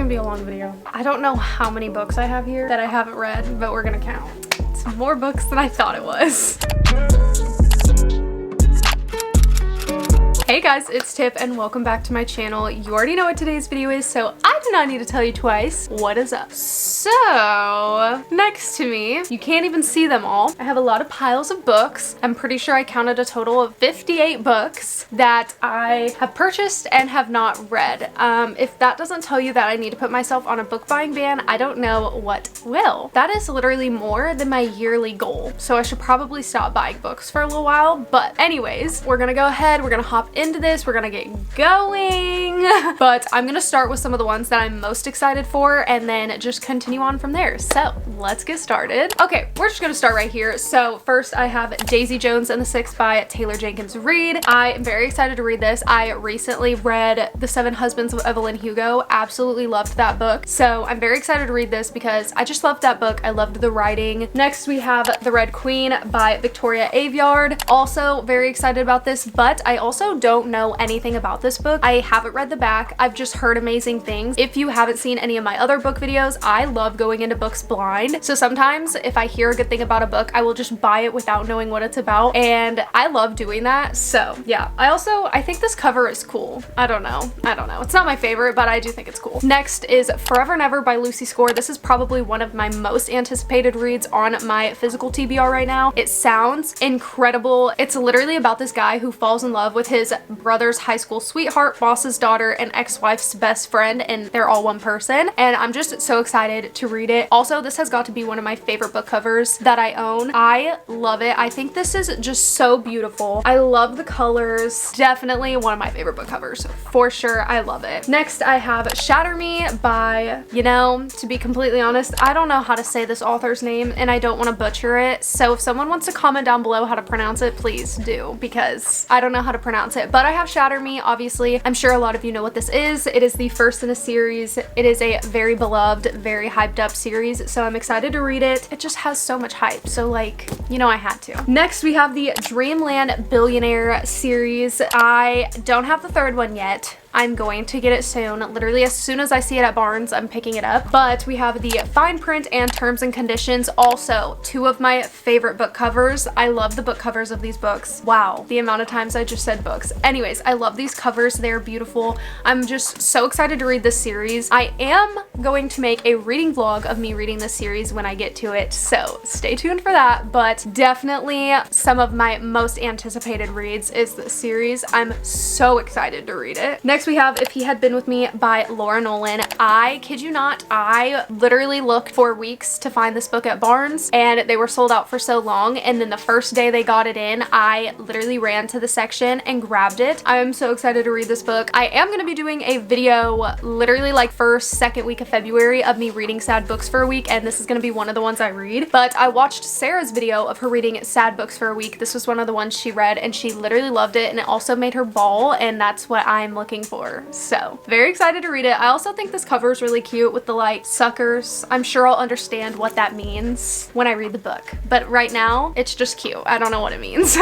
gonna be a long video. I don't know how many books I have here that I haven't read, but we're gonna count. It's more books than I thought it was. Hey guys, it's Tiff and welcome back to my channel. You already know what today's video is, so I do not need to tell you twice what is up. So, next to me, you can't even see them all. I have a lot of piles of books. I'm pretty sure I counted a total of 58 books that I have purchased and have not read. If that doesn't tell you that I need to put myself on a book buying ban, I don't know what will. That is literally more than my yearly goal, so I should probably stop buying books for a little while. But anyways, we're gonna go ahead, we're gonna hop into this, we're gonna get going. But I'm gonna start with some of the ones that I'm most excited for and then just continue on from there. So let's get started. Okay, we're just gonna start right here. So first I have Daisy Jones and the Six by Taylor Jenkins Reid. I am very excited to read this. I recently read The Seven Husbands of Evelyn Hugo. Absolutely loved that book. So I'm very excited to read this because I just loved that book. I loved the writing. Next we have The Red Queen by Victoria Aveyard. Also very excited about this, but I also don't know anything about this book. I haven't read the back. I've just heard amazing things. If you haven't seen any of my other book videos, I love going into books blind. So sometimes if I hear a good thing about a book, I will just buy it without knowing what it's about. And I love doing that. So yeah, I think this cover is cool. I don't know. It's not my favorite, but I do think it's cool. Next is Forever Never by Lucy Score. This is probably one of my most anticipated reads on my physical TBR right now. It sounds incredible. It's literally about this guy who falls in love with his brother's high school sweetheart, boss's daughter, and ex-wife's best friend, and they're all one person. And I'm just so excited to read it. Also, this has got to be one of my favorite book covers that I own. I love it. I think this is just so beautiful. I love the colors. Definitely one of my favorite book covers for sure. I love it. Next I have Shatter Me by, to be completely honest, I don't know how to say this author's name and I don't want to butcher it. So if someone wants to comment down below how to pronounce it, please do, because I don't know how to pronounce it. But I have Shatter Me, obviously. I'm sure a lot of you know what this is. It is the first in a series. It is a very beloved, very hyped up series, so I'm excited to read it. It just has so much hype, so like, I had to. Next we have the Dreamland Billionaire series. I don't have the third one yet. I'm going to get it soon. Literally as soon as I see it at Barnes, I'm picking it up. But we have the fine print and terms and conditions. Also, two of my favorite book covers. I love the book covers of these books. Wow, the amount of times I just said books. Anyways, I love these covers. They're beautiful. I'm just so excited to read this series. I am going to make a reading vlog of me reading this series when I get to it, so stay tuned for that. But definitely some of my most anticipated reads is this series. I'm so excited to read it. Next we have If He Had Been With Me by Laura Nolan. I kid you not, I literally looked for weeks to find this book at Barnes and they were sold out for so long, and then the first day they got it in, I literally ran to the section and grabbed it. I am so excited to read this book. I am going to be doing a video literally like first, second week of February of me reading sad books for a week, and this is going to be one of the ones I read. But I watched Sarah's video of her reading sad books for a week. This was one of the ones she read and she literally loved it, and it also made her bawl, and that's what I'm looking for. So very excited to read it. I also think this cover is really cute with the like suckers. I'm sure I'll understand what that means when I read the book, but right now it's just cute. I don't know what it means.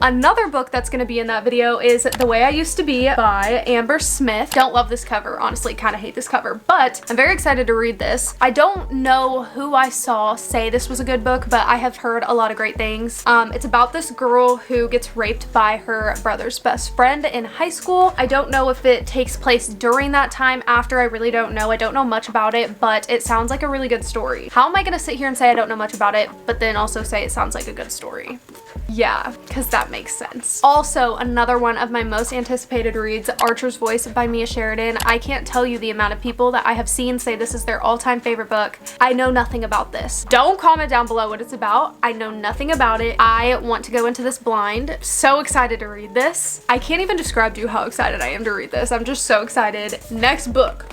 Another book that's going to be in that video is The Way I Used to Be by Amber Smith. Don't love this cover, honestly, kind of hate this cover, but I'm very excited to read this. I don't know who I saw say this was a good book, but I have heard a lot of great things. It's about this girl who gets raped by her brother's best friend in high school. I don't know if it takes place during that time, after, I really don't know. I don't know much about it, but it sounds like a really good story. How am I gonna sit here and say I don't know much about it, but then also say it sounds like a good story? Yeah, because that makes sense. Also, another one of my most anticipated reads, Archer's Voice by Mia Sheridan. I can't tell you the amount of people that I have seen say this is their all-time favorite book. I know nothing about this. Don't comment down below what it's about. I know nothing about it. I want to go into this blind. So excited to read this. I can't even describe to you how excited I am to read this. I'm just so excited. Next book.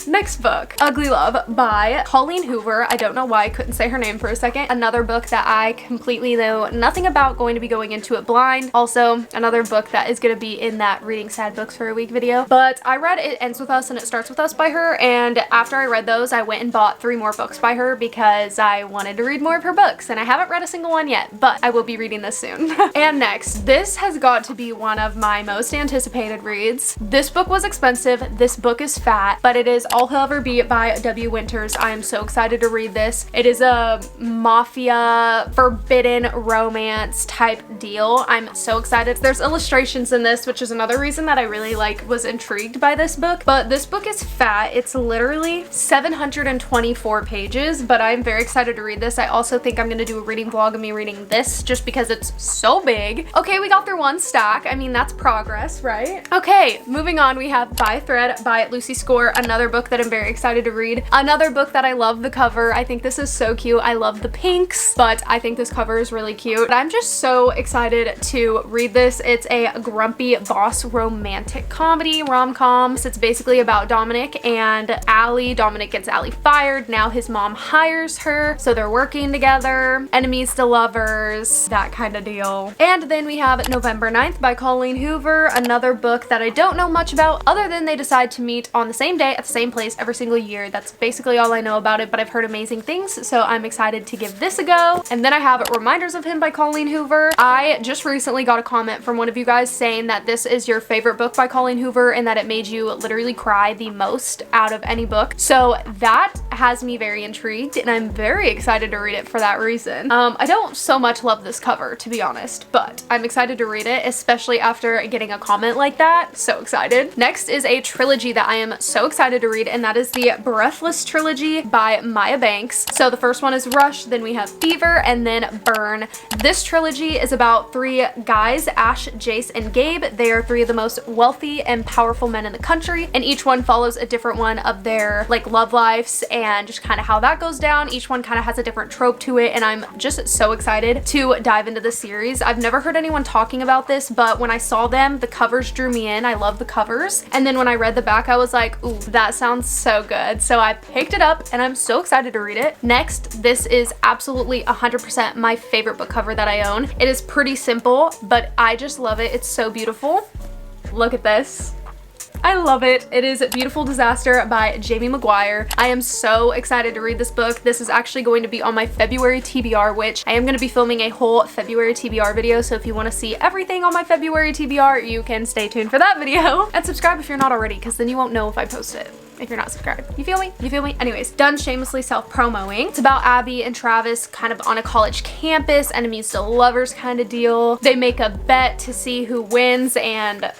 Next book, Ugly Love by Colleen Hoover. I don't know why I couldn't say her name for a second. Another book that I completely know nothing about, going to be going into it blind. Also, another book that is going to be in that reading sad books for a week video. But I read It Ends With Us and It Starts With Us by her, and after I read those, I went and bought 3 more books by her because I wanted to read more of her books, and I haven't read a single one yet, but I will be reading this soon. And next, this has got to be one of my most anticipated reads. This book was expensive, this book is fat, but it is All Hell Ever Be by W. Winters. I am so excited to read this. It is a mafia forbidden romance type deal. I'm so excited. There's illustrations in this, which is another reason that I really was intrigued by this book. But this book is fat. It's literally 724 pages, but I'm very excited to read this. I also think I'm gonna do a reading vlog of me reading this just because it's so big. Okay, we got through one stack. I mean, that's progress, right? Okay, moving on, we have By Thread by Lucy Score, another book that I'm very excited to read. Another book that I love the cover. I think this is so cute. I love the pinks, but I think this cover is really cute. I'm just so excited to read this. It's a grumpy boss romantic comedy, rom-com. So it's basically about Dominic and Allie. Dominic gets Allie fired. Now his mom hires her, so they're working together. Enemies to lovers, that kind of deal. And then we have November 9th by Colleen Hoover, another book that I don't know much about other than they decide to meet on the same day at the same place every single year. That's basically all I know about it, but I've heard amazing things, so I'm excited to give this a go. And then I have Reminders of Him by Colleen Hoover. I just recently got a comment from one of you guys saying that this is your favorite book by Colleen Hoover and that it made you literally cry the most out of any book. So that has me very intrigued and I'm very excited to read it for that reason. I don't so much love this cover, to be honest, but I'm excited to read it, especially after getting a comment like that. So excited. Next is a trilogy that I am so excited to read, and that is the Breathless trilogy by Maya Banks. So the first one is Rush, then we have Fever, and then Burn. This trilogy is about three guys, Ash, Jace, and Gabe. They are three of the most wealthy and powerful men in the country, and each one follows a different one of their love lives and just kind of how that goes down. Each one kind of has a different trope to it, and I'm just so excited to dive into this series. I've never heard anyone talking about this, but when I saw them, the covers drew me in. I love the covers, and then when I read the back, I was like, ooh, that sounds so good. So I picked it up and I'm so excited to read it. Next, this is absolutely 100% my favorite book cover that I own. It is pretty simple, but I just love it. It's so beautiful. Look at this. I love it. It is Beautiful Disaster by Jamie Maguire. I am so excited to read this book. This is actually going to be on my February TBR, which I am going to be filming a whole February TBR video. So if you want to see everything on my February TBR, you can stay tuned for that video. And subscribe if you're not already, because then you won't know if I post it if you're not subscribed. You feel me? You feel me? Anyways, done shamelessly self-promoing. It's about Abby and Travis kind of on a college campus, enemies to lovers kind of deal. They make a bet to see who wins, and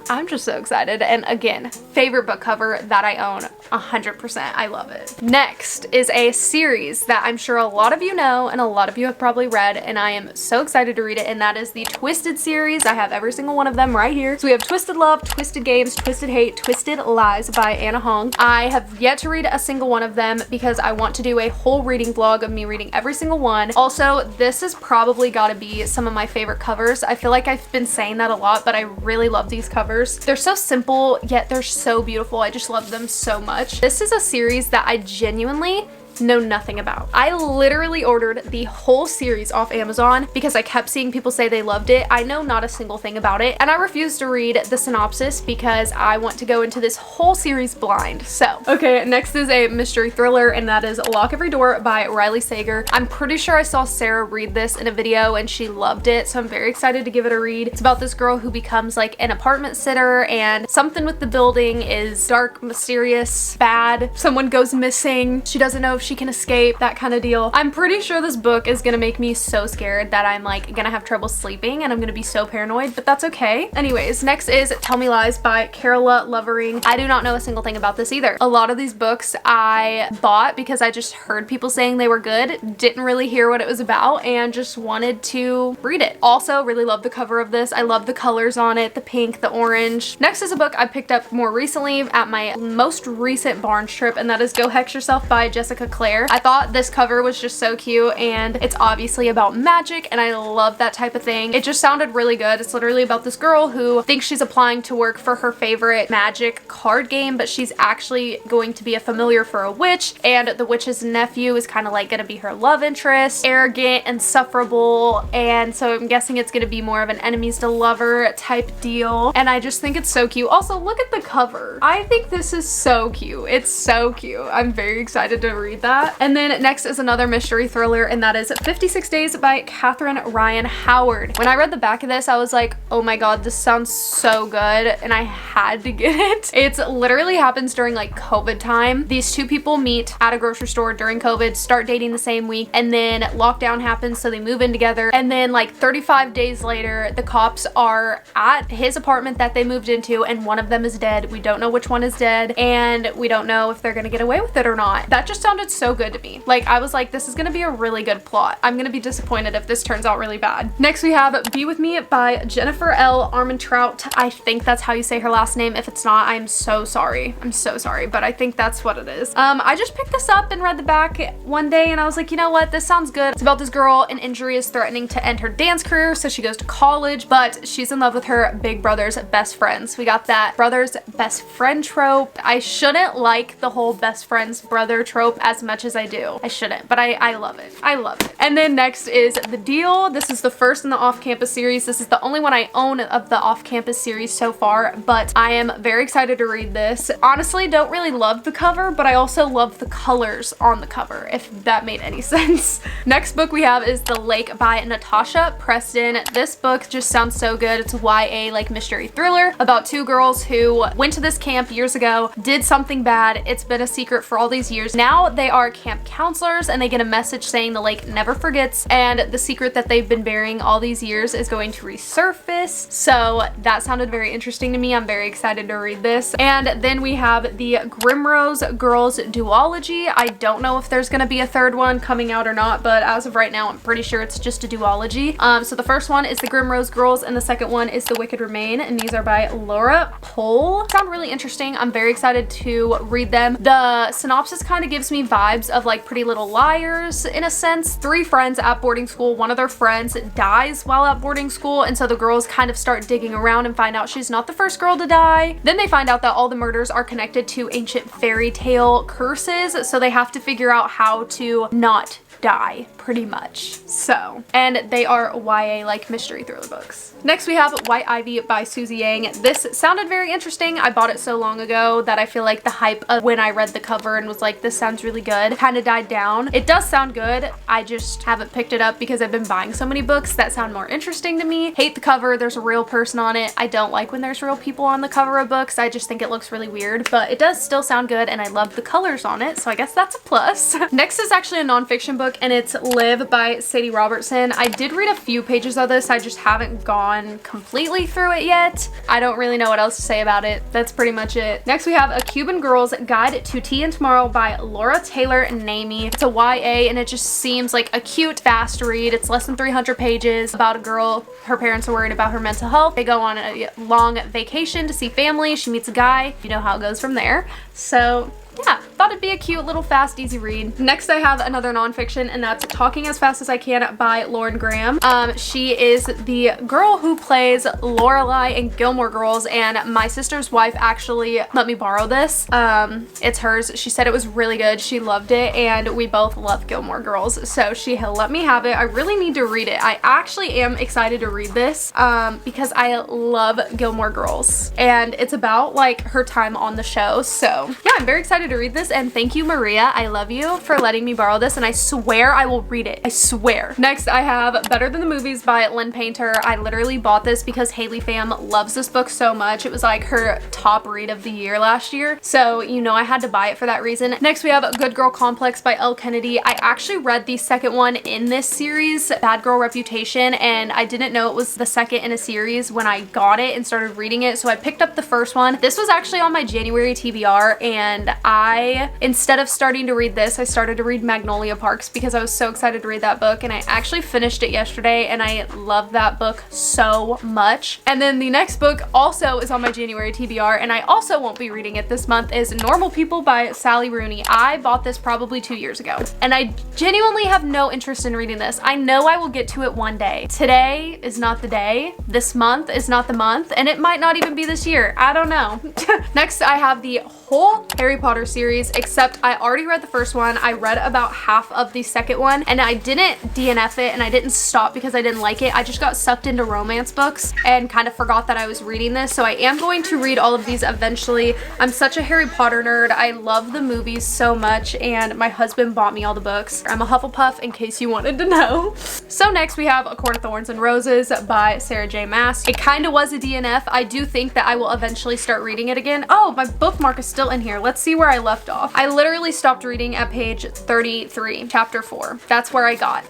I'm just so excited. And again, favorite book cover that I own, 100%. I love it. Next is a series that I'm sure a lot of you know and a lot of you have probably read, and I am so excited to read it, and that is the Twisted series. I have every single one of them right here. So we have Twisted Love, Twisted Games, Twisted Hate, Twisted Lies by Anna Hong. I have yet to read a single one of them because I want to do a whole reading vlog of me reading every single one. Also, this has probably got to be some of my favorite covers. I feel like I've been saying that a lot, but I really love these covers. They're so simple, yet they're so beautiful. I just love them so much. This is a series that I genuinely know nothing about. I literally ordered the whole series off Amazon because I kept seeing people say they loved it. I know not a single thing about it, and I refuse to read the synopsis because I want to go into this whole series blind. So, okay, next is a mystery thriller, and that is Lock Every Door by Riley Sager. I'm pretty sure I saw Sarah read this in a video and she loved it, so I'm very excited to give it a read. It's about this girl who becomes an apartment sitter, and something with the building is dark, mysterious, bad. Someone goes missing. She doesn't know if she can escape, that kind of deal. I'm pretty sure this book is gonna make me so scared that I'm gonna have trouble sleeping and I'm gonna be so paranoid, but that's okay. Anyways, next is Tell Me Lies by Carola Lovering. I do not know a single thing about this either. A lot of these books I bought because I just heard people saying they were good, didn't really hear what it was about, and just wanted to read it. Also, really love the cover of this. I love the colors on it, the pink, the orange. Next is a book I picked up more recently at my most recent Barnes trip, and that is Go Hex Yourself by Jessica Clare. I thought this cover was just so cute, and it's obviously about magic, and I love that type of thing. It just sounded really good. It's literally about this girl who thinks she's applying to work for her favorite magic card game, but she's actually going to be a familiar for a witch, and the witch's nephew is kind of gonna be her love interest, arrogant, insufferable, and so I'm guessing it's gonna be more of an enemies to lover type deal, and I just think it's so cute. Also, look at the cover. I think this is so cute. It's so cute. I'm very excited to read read that. And then next is another mystery thriller, and that is 56 Days by Catherine Ryan Howard. When I read the back of this, I was like, oh my god, this sounds so good, and I had to get it. It literally happens during like COVID time. These two people meet at a grocery store during COVID, start dating the same week, and then lockdown happens, so they move in together. And then like 35 days later, the cops are at his apartment that they moved into, and one of them is dead. We don't know which one is dead, and we don't know if they're gonna get away with it or not. That just sounded so good to me. Like, I was like, this is gonna be a really good plot. I'm gonna be disappointed if this turns out really bad. Next we have Be With Me by Jennifer L. Armentrout. I think that's how you say her last name. If it's not, I'm so sorry. I'm so sorry, but I think that's what it is. I just picked this up and read the back one day, and I was like, you know what? This sounds good. It's about this girl. An injury is threatening to end her dance career, so she goes to college, but she's in love with her big brother's best friends. We got that brother's best friend trope. I shouldn't like the whole best friends brother trope as much as I do. I shouldn't, but I love it. I love it. And then next is The Deal. This is the first in the off-campus series. This is the only one I own of the off-campus series so far, but I am very excited to read this. Honestly, don't really love the cover, but I also love the colors on the cover, if that made any sense. Next book we have is The Lake by Natasha Preston. This book just sounds so good. It's a YA like mystery thriller about two girls who went to this camp years ago, did something bad. It's been a secret for all these years. Now they are camp counselors, and they get a message saying the lake never forgets, and the secret that they've been burying all these years is going to resurface. So that sounded very interesting to me. I'm very excited to read this. And then we have the Grimrose Girls duology. I don't know if there's gonna be a third one coming out or not, but as of right now, I'm pretty sure it's just a duology. So the first one is the Grimrose Girls, and the second one is The Wicked Remain, and these are by Laura Pohl. Sound really interesting. I'm very excited to read them. The synopsis kind of gives me vibes of like Pretty Little Liars in a sense. Three friends at boarding school. One of their friends dies while at boarding school, and so the girls kind of start digging around and find out she's not the first girl to die. Then they find out that all the murders are connected to ancient fairy tale curses, so they have to figure out how to not die, pretty much. So, and they are YA like mystery thriller books. Next we have White Ivy by Susie Yang. This sounded very interesting. I bought it so long ago that I feel like the hype of when I read the cover and was like, this sounds really good, kind of died down. It does sound good. I just haven't picked it up because I've been buying so many books that sound more interesting to me. Hate the cover. There's a real person on it. I don't like when there's real people on the cover of books. I just think it looks really weird, but it does still sound good, and I love the colors on it, so I guess that's a plus. Next is actually a nonfiction book, and it's Live by Sadie Robertson. I did read a few pages of this. I just haven't gone completely through it yet. I don't really know what else to say about it. That's pretty much it. Next we have A Cuban Girl's Guide to Tea and Tomorrow by Laura Taylor Namey. It's a YA, and it just seems like a cute, fast read. It's less than 300 pages about a girl. Her parents are worried about her mental health. They go on a long vacation to see family. She meets a guy. You know how it goes from there. So yeah, thought it'd be a cute little fast, easy read. Next I have another nonfiction, and that's Talking as Fast as I Can by Lauren Graham. She is the girl who plays Lorelai in Gilmore Girls, and my sister's wife actually let me borrow this. It's hers. She said it was really good. She loved it, and we both love Gilmore Girls, so she let me have it. I really need to read it. I actually am excited to read this because I love Gilmore Girls, and it's about like her time on the show. So yeah, I'm very excited to read this, and thank you, Maria. I love you for letting me borrow this, and I swear I will read it. I swear. Next I have Better Than the Movies by Lynn Painter. I literally bought this because Haley fam loves this book so much. It was like her top read of the year last year, so you know I had to buy it for that reason. Next we have Good Girl Complex by Elle Kennedy. I actually read the second one in this series, Bad Girl Reputation, and I didn't know it was the second in a series when I got it and started reading it, so I picked up the first one. This was actually on my January TBR, and instead of starting to read this, I started to read Magnolia Parks because I was so excited to read that book, and I actually finished it yesterday, and I love that book so much. And then the next book also is on my January TBR, and I also won't be reading it this month, is Normal People by Sally Rooney. I bought this probably 2 years ago, and I genuinely have no interest in reading this. I know I will get to it one day. Today is not the day. This month is not the month, and it might not even be this year. I don't know. Next, I have the whole Harry Potter series, except I already read the first one. I read about half of the second one, and I didn't DNF it, and I didn't stop because I didn't like it. I just got sucked into romance books and kind of forgot that I was reading this. So I am going to read all of these eventually. I'm such a Harry Potter nerd. I love the movies so much, and my husband bought me all the books. I'm a Hufflepuff, in case you wanted to know. So next we have A Court of Thorns and Roses by Sarah J. Maas. It kind of was a DNF. I do think that I will eventually start reading it again. Oh, my bookmark is still in here. Let's see where I left off. I literally stopped reading at page 33, chapter 4. That's where I got.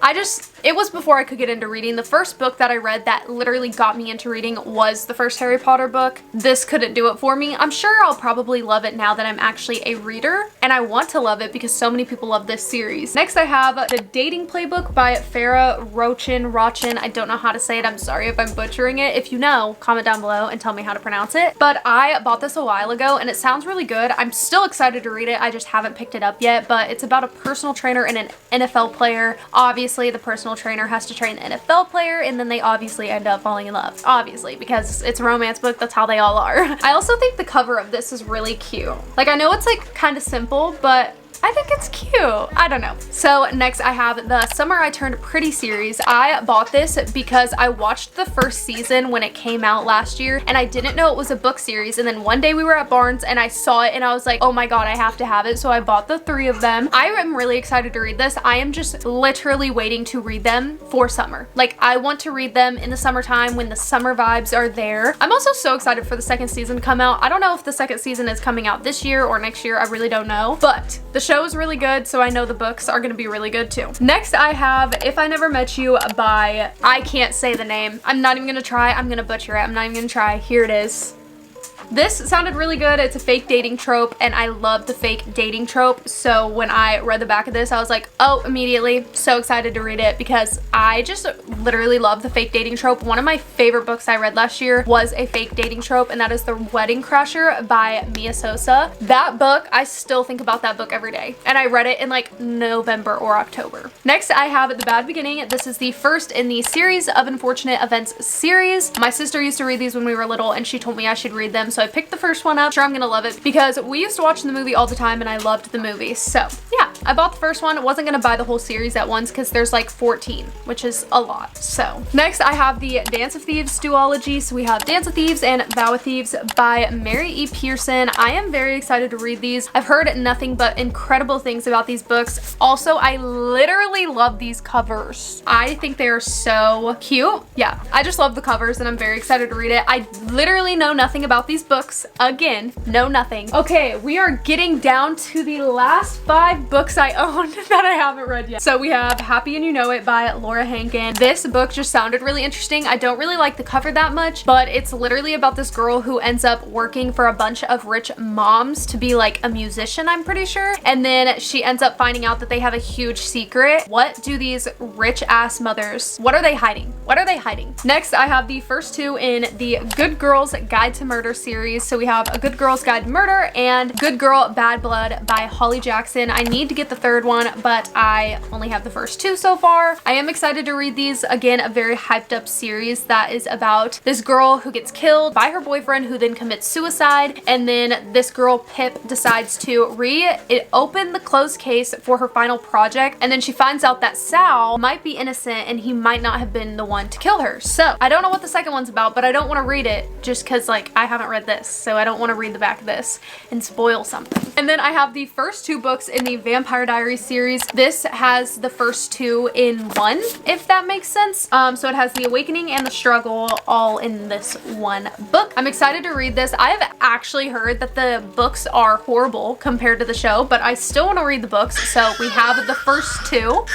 It was before I could get into reading. The first book that I read that literally got me into reading was the first Harry Potter book. This couldn't do it for me. I'm sure I'll probably love it now that I'm actually a reader, and I want to love it because so many people love this series. Next I have The Dating Playbook by Farah Rochin. I don't know how to say it. I'm sorry if I'm butchering it. If you know, comment down below and tell me how to pronounce it. But I bought this a while ago and it sounds really good. I'm still excited to read it. I just haven't picked it up yet, but it's about a personal trainer and an NFL player. Obviously, the personal trainer has to train an NFL player, and then they obviously end up falling in love. Obviously, because it's a romance book. That's how they all are. I also think the cover of this is really cute. Like, I know it's like kind of simple, but I think it's cute. I don't know. So next I have the Summer I Turned Pretty series. I bought this because I watched the first season when it came out last year, and I didn't know it was a book series. And then one day we were at Barnes and I saw it and I was like, oh my god, I have to have it. So I bought the 3 of them. I am really excited to read this. I am just literally waiting to read them for summer. Like, I want to read them in the summertime when the summer vibes are there. I'm also so excited for the second season to come out. I don't know if the second season is coming out this year or next year. I really don't know. But the show is really good, so I know the books are gonna be really good too. Next I have If I Never Met You by, I can't say the name. I'm not even gonna try. I'm gonna butcher it. I'm not even gonna try. Here it is. This sounded really good. It's a fake dating trope, and I love the fake dating trope. So when I read the back of this, I was like, oh, immediately. So excited to read it because I just literally love the fake dating trope. One of my favorite books I read last year was a fake dating trope, and that is The Wedding Crasher by Mia Sosa. That book, I still think about that book every day, and I read it in like November or October. Next, I have The Bad Beginning. This is the first in the Series of Unfortunate Events series. My sister used to read these when we were little, and she told me I should read them, so I picked the first one up. Sure, I'm gonna love it because we used to watch the movie all the time and I loved the movie. So yeah, I bought the first one. I wasn't gonna buy the whole series at once because there's like 14, which is a lot. So next I have the Dance of Thieves duology. So we have Dance of Thieves and Vow of Thieves by Mary E. Pearson. I am very excited to read these. I've heard nothing but incredible things about these books. Also, I literally love these covers. I think they are so cute. Yeah, I just love the covers and I'm very excited to read it. I literally know nothing about these books. Again, know nothing. Okay, we are getting down to the last 5 books I own that I haven't read yet. So we have Happy and You Know It by Laura Hankin. This book just sounded really interesting. I don't really like the cover that much, but it's literally about this girl who ends up working for a bunch of rich moms to be like a musician, I'm pretty sure. And then she ends up finding out that they have a huge secret. What do these rich ass mothers, what are they hiding? What are they hiding? Next, I have the first 2 in the Good Girls Guide to Murder series. So we have A Good Girl's Guide to Murder and Good Girl Bad Blood by Holly Jackson. I need to get the 3rd one, but I only have the first 2 so far. I am excited to read these. Again, a very hyped up series that is about this girl who gets killed by her boyfriend who then commits suicide, and then this girl Pip decides to reopen the closed case for her final project, and then she finds out that Sal might be innocent and he might not have been the one to kill her. So I don't know what the second one's about, but I don't want to read it just because like I haven't read this, so I don't want to read the back of this and spoil something. And then I have the first 2 books in the Vampire Diaries series. This has the first 2 in one, if that makes sense. So it has The Awakening and The Struggle all in this one book. I'm excited to read this. I have actually heard that the books are horrible compared to the show, but I still want to read the books. So we have the first 2.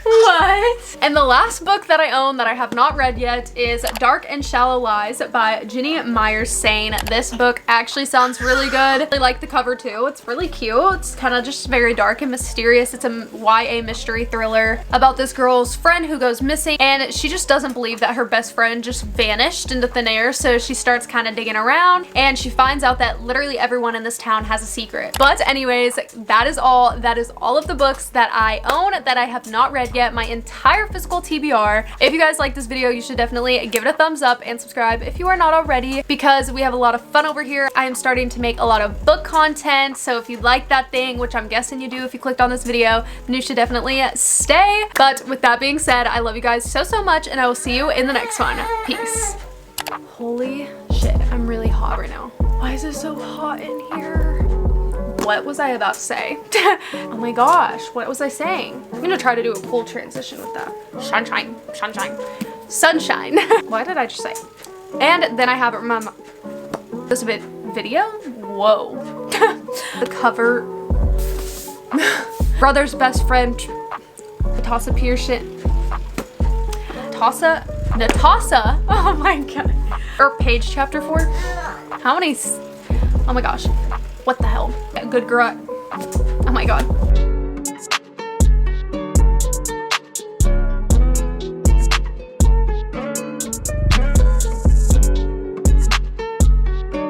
What? And the last book that I own that I have not read yet is Dark and Shallow Lies by Jenny Myers Sane. This book actually sounds really good. I like the cover too. It's really cute. It's kind of just very dark and mysterious. It's a YA mystery thriller about this girl's friend who goes missing, and she just doesn't believe that her best friend just vanished into thin air. So she starts kind of digging around and she finds out that literally everyone in this town has a secret. But anyways, that is all of the books that I own that I have not read yet. get my entire physical TBR. If you guys like this video, you should definitely give it a thumbs up and subscribe if you are not already, because we have a lot of fun over here. I am starting to make a lot of book content, so if you like that thing, which I'm guessing you do if you clicked on this video, then you should definitely stay. But with that being said, I love you guys so much, and I will see you in the next one. Peace. Holy shit, I'm really hot right now. Why is it so hot in here? What was I about to say? Oh my gosh, what was I saying? I'm gonna try to do a cool transition with that. Sunshine, sunshine, sunshine. Why did I just say? And then I have it remember this video? Whoa. The cover. Brother's best friend. Natasha Pearson. Natasha? Oh my god. Or page chapter 4. How many? Oh my gosh. What the hell? Good girl. Oh my god.